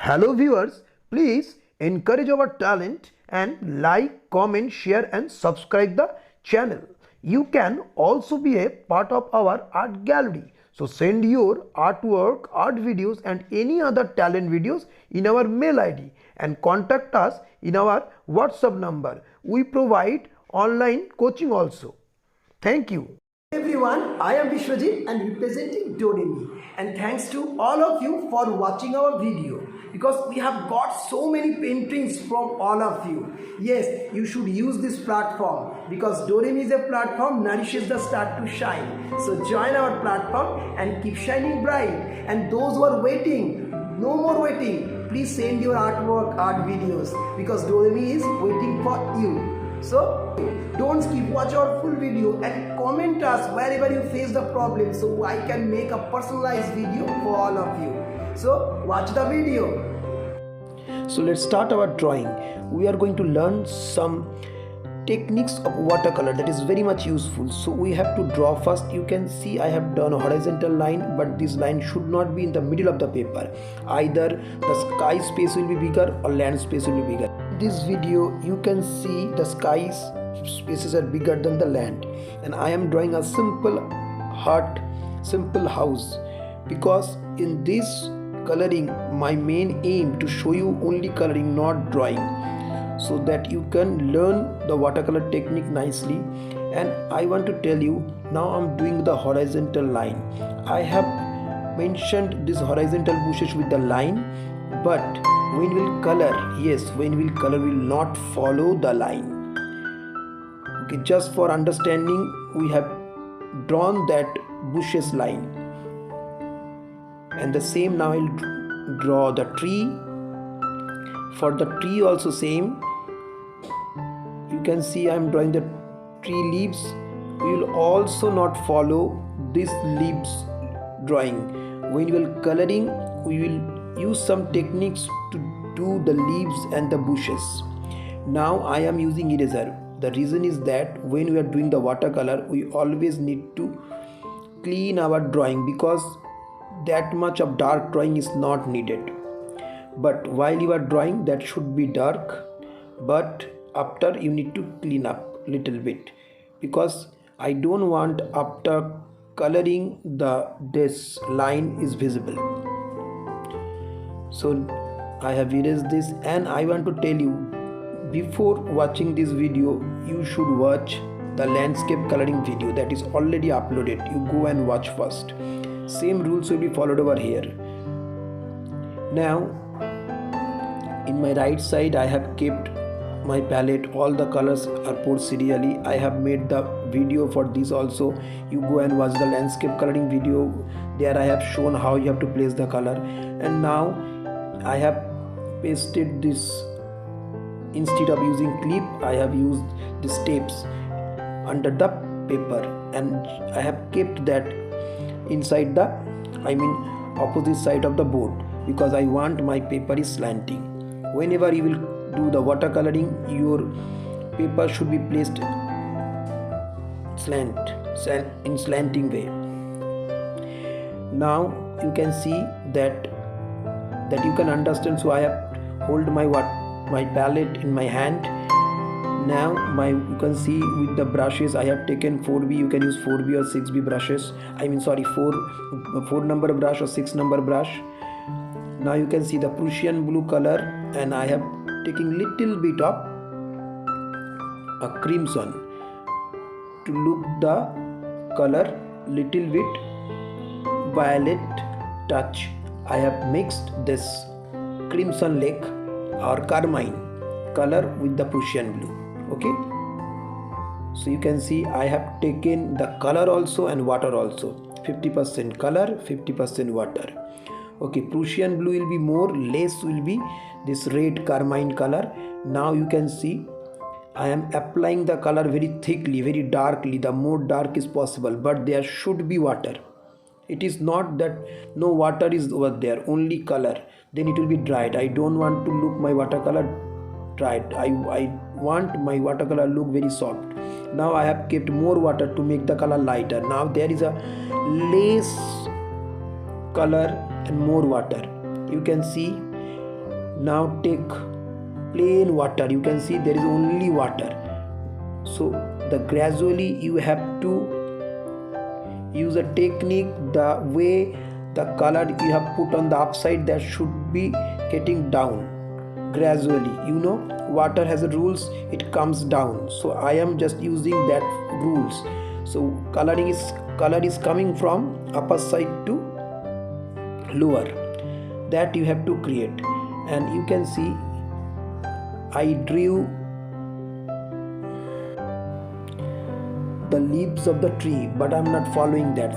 Hello viewers, please encourage our talent and like, comment, share and subscribe the channel. You can also be a part of our art gallery. So send your artwork, art videos and any other talent videos in our mail ID and contact us in our WhatsApp number. We provide online coaching also. Thank you. Everyone, I am Vishwajit and representing Doremi, and thanks to all of you for watching our video because we have got so many paintings from all of you. Yes, you should use this platform because Doremi is a platform nourishes the star to shine. So join our platform and keep shining bright. And those who are waiting, no more waiting, please send your artwork, art videos because Doremi is waiting for you. So don't skip, watch our full video and comment us wherever you face the problem so I can make a personalized video for all of you. So watch the video. So let's start our drawing. We are going to learn some techniques of watercolor that is very much useful. So we have to draw first. You can see I have done a horizontal line, but this line should not be in the middle of the paper. Either the sky space will be bigger or land space will be bigger. In this video you can see the sky spaces are bigger than the land, and I am drawing a simple hut, simple house, because in this coloring my main aim to show you only coloring, not drawing, so that you can learn the watercolor technique nicely. And I want to tell you, now I'm doing the horizontal line. I have mentioned this horizontal bushes with the line, but when we'll color, yes, when we'll color will not follow the line. Okay, just for understanding, we have drawn that bushes line, and the same now I'll draw the tree. For the tree also same, you can see I am drawing the tree leaves. We will also not follow this leaves drawing. When we will coloring, we will use some techniques to do the leaves and the bushes. Now I am using eraser. The reason is that when we are doing the watercolor, we always need to clean our drawing because that much of dark drawing is not needed. But while you are drawing, that should be dark, but after you need to clean up little bit, because I don't want after coloring this line is visible. So I have erased this, and I want to tell you, before watching this video you should watch the landscape coloring video that is already uploaded. You go and watch first. Same rules will be followed over here. Now in my right side I have kept my palette. All the colors are poured serially. I have made the video for this also. You go and watch the landscape coloring video. There I have shown how you have to place the color. And now I have pasted this. Instead of using clip, I have used these tapes under the paper, and I have kept that inside the opposite side of the board because I want my paper is slanting. Whenever you will do the watercoloring, your paper should be placed in slanting way. Now you can see that you can understand. So I have hold my palette in my hand. Now you can see with the brushes I have taken 4B. You can use 4B or 6B brushes. 4 number brush or 6 number brush. Now you can see the Prussian blue color, and I have taken little bit of a crimson to look the color little bit violet touch. I have mixed this crimson lake or carmine color with the Prussian blue. Okay, so you can see I have taken the color also and water also. 50% color, 50% water. Okay, Prussian blue will be more, less will be this red carmine color. Now you can see I am applying the color very thickly, very darkly. The more dark is possible, but there should be water. It is not that no water is over there, only color, then it will be dried. I don't want to look my watercolor dried. I want my watercolor look very soft. Now I have kept more water to make the color lighter. Now there is a less color and more water. You can see Now take plain water. You can see there is only water. So gradually you have to use a technique, the way the color you have put on the upside, that should be getting down gradually. Water has rules, it comes down. So I am just using that rules. So color is coming from upper side to lower, that you have to create. And you can see I drew the leaves of the tree, but I'm not following that.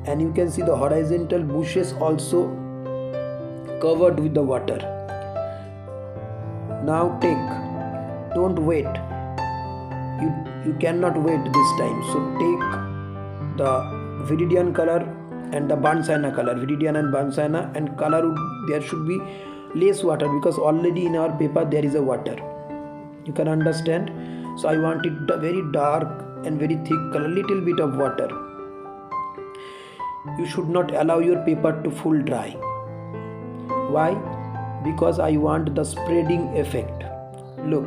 And you can see the horizontal bushes also covered with the water. Now don't wait, you cannot wait this time. So take the viridian color and the burnt sienna color, viridian and burnt sienna, and color there should be less water, because already in our paper there is a water, you can understand. So I want it very dark and very thick color, little bit of water. You should not allow your paper to full dry. Why? Because I want the spreading effect. Look,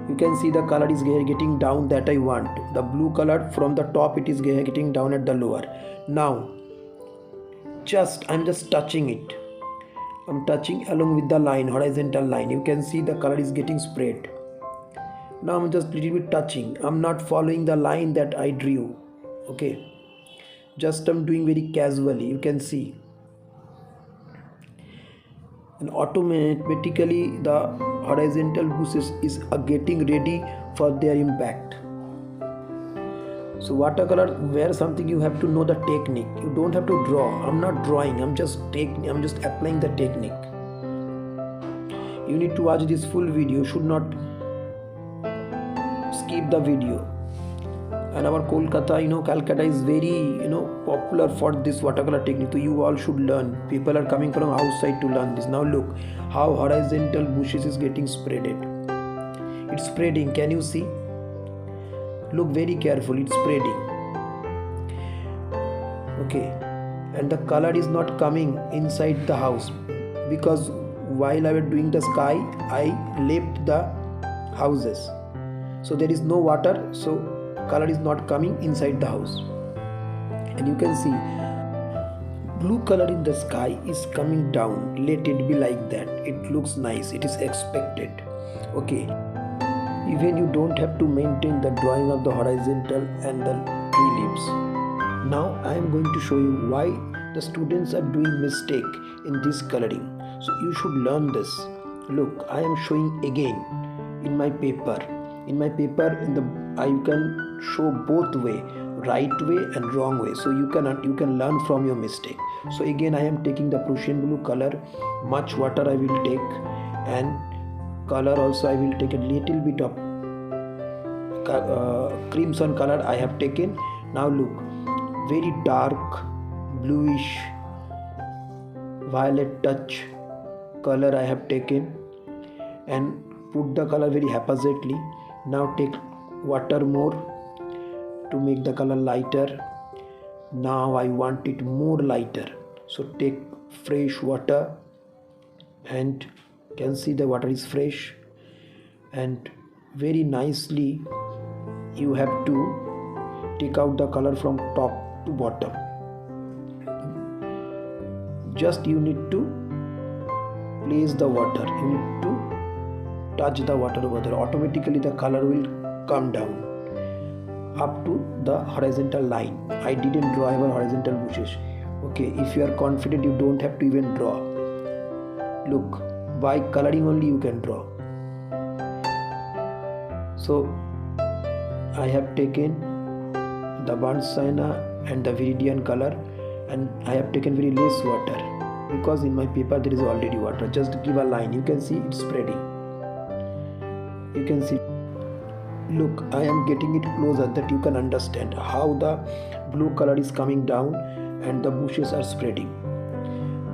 you can see the color is getting down, that I want. The blue color from the top, it is getting down at the lower. Now I'm just touching it. I'm touching along with the line, horizontal line. You can see the color is getting spread. Now I'm just little bit touching. I'm not following the line that I drew. Okay, just I'm doing very casually. You can see, and automatically the horizontal bushes is getting ready for their impact. So watercolor, where something you have to know the technique. You don't have to draw. I'm not drawing. I'm just applying the technique. You need to watch this full video. You should not skip the video. And our Kolkata, Calcutta is very, popular for this watercolor technique. So you all should learn. People are coming from outside to learn this. Now look how horizontal bushes is getting spreaded. It's spreading. Can you see? Look very carefully, it's spreading. Okay, and the color is not coming inside the house, because while I was doing the sky, I left the houses. So there is no water, so color is not coming inside the house. And you can see blue color in the sky is coming down. Let it be like that. It looks nice. It is expected. Okay. Even you don't have to maintain the drawing of the horizontal and the tree leaves. Now I am going to show you why the students are doing mistake in this coloring. So you should learn this. Look, I am showing again in my paper. I can show both way, right way and wrong way. So you can learn from your mistake. So again I am taking the Prussian blue color. Much water I will take, and color also I will take a little bit of crimson color I have taken. Now look, very dark bluish violet touch color I have taken, and put the color very haphazardly. Now take water more to make the color lighter. Now I want it more lighter, so take fresh water, and can see the water is fresh, and very nicely you have to take out the color from top to bottom. Just you need to place the water, you need to touch the water over there. Automatically the color will come down up to the horizontal line. I didn't draw our horizontal bushes. Okay, if you are confident, you don't have to even draw. Look, by coloring only you can draw. So I have taken the burnt sienna and the viridian color, and I have taken very less water because in my paper there is already water. Just give a line. You can see it's spreading. You can see. Look, I am getting it closer that you can understand how the blue color is coming down and the bushes are spreading.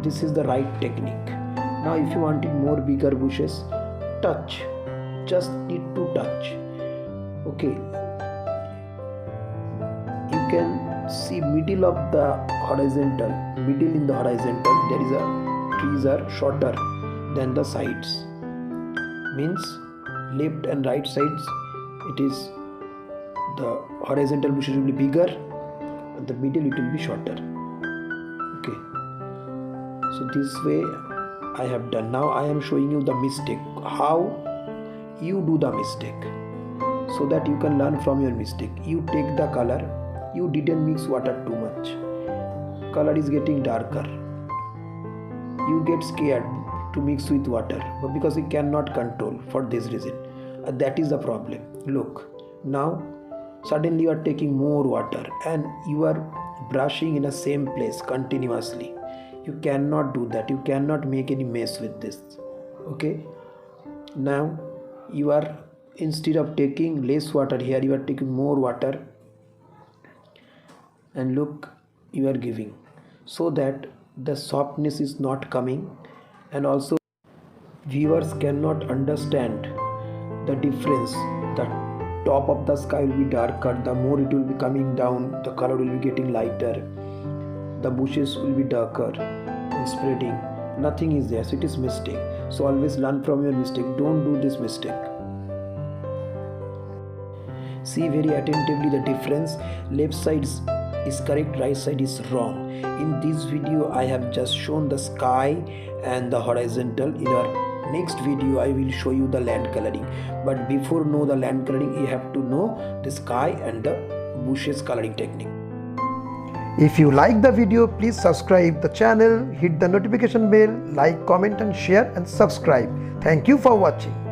This is the right technique. Now if you wanted more bigger bushes, touch. Just need to touch. Okay. You can See, middle of the horizontal, middle in the horizontal, there is a trees are shorter than the sides. Means left and right sides, it is the horizontal bushes will be bigger, and the middle it will be shorter. Okay. So this way I have done. Now I am showing you the mistake. How you do the mistake, so that you can learn from your mistake. You take the color. You didn't mix water too much. Color is getting darker. You get scared to mix with water, but because you cannot control for this reason. That is the problem. Look, now suddenly you are taking more water and you are brushing in the same place continuously. You cannot do that. You cannot make any mess with this. Okay. Now you are, instead of taking less water here, you are taking more water. And look, you are giving, so that the softness is not coming, and also viewers cannot understand the difference. The top of the sky will be darker, the more it will be coming down, the color will be getting lighter, the bushes will be darker and spreading. Nothing is there, so it is mistake. So always learn from your mistake. Don't do this mistake. See very attentively the difference. Left side is correct, right side is wrong. In this video I have just shown the sky and the horizontal. In our next video I will show you the land coloring. But before know the land coloring, you have to know the sky and the bushes coloring technique. If you like the video, please subscribe the channel, hit the notification bell, like, comment and share and subscribe. Thank you for watching.